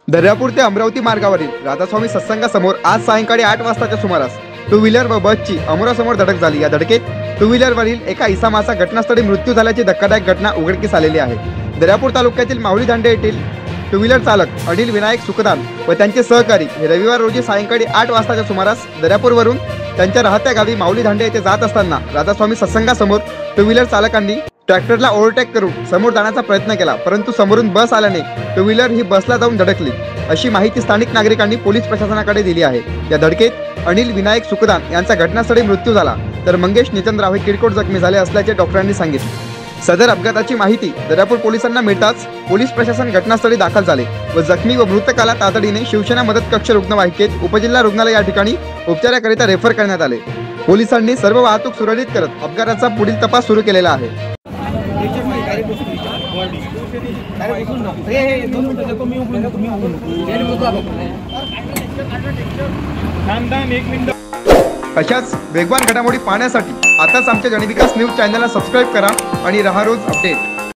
दर्यापूर ते अमरावती मार्गावरील राधास्वामी सत्संगासमोर आज सायंकाळी 8 वाजताच्या सुमारास टू व्हीलर व बसची अमोरासमोर धडक झाली। या धडकेत टू व्हीलरवरील एका इसमाचा घटनास्थळी मृत्यू झाल्याची धक्कादायक घटना उघडकीस आलेली आहे। दर्यापूर तालुक्यातील माऊली धांडे येथील टू व्हीलर चालक अनिल विनायक सुखदान व त्यांचे सहकारी हे रविवार रोजी सायंकाळी 8 वाजताच्या सुमारास दर्यापूरवरून त्यांच्या राहत्या गावी माऊली धांडे येथे जात असताना राधास्वामी सत्संगासमोर टू व्हीलर चालकांनी ट्रॅक्टरला ओव्हरटेक करून समोर जाण्याचा प्रयत्न केला, परंतु समोरून बस आल्याने टू व्हीलर ही बसला जाऊन धडकली, अशी माहिती स्थानिक नागरिकांनी पोलीस प्रशासनाकडे दिली आहे। या धडकेत अनिल विनायक सुखदान यांचा घटनास्थळी मृत्यू झाला, तर मंगेश निचंदराव हे किरकोळ जखमी झाले असल्याचे डॉक्टरांनी सांगितले। सदर अपघाताची माहिती दर्यापूर पोलिसांना मिळताच पोलीस प्रशासन घटनास्थळी दाखल झाले व जखमी व मृतकाला तातडीने शिवसेना मदत कक्ष रुग्णवाहिकेत उपजिल्हा रुग्णालय या ठिकाणी उपचाराकरिता रेफर करण्यात आले। पोलिसांनी सर्व वाहतूक सुरळीत करत अपघाताचा पुढील तपास सुरू केलेला आहे। अशाच वेगवान घडामोडी पाहण्यासाठी आताच आमच्या जनविकास न्यूज चॅनलला सबस्क्राईब करा आणि रहा रोज अपडेट।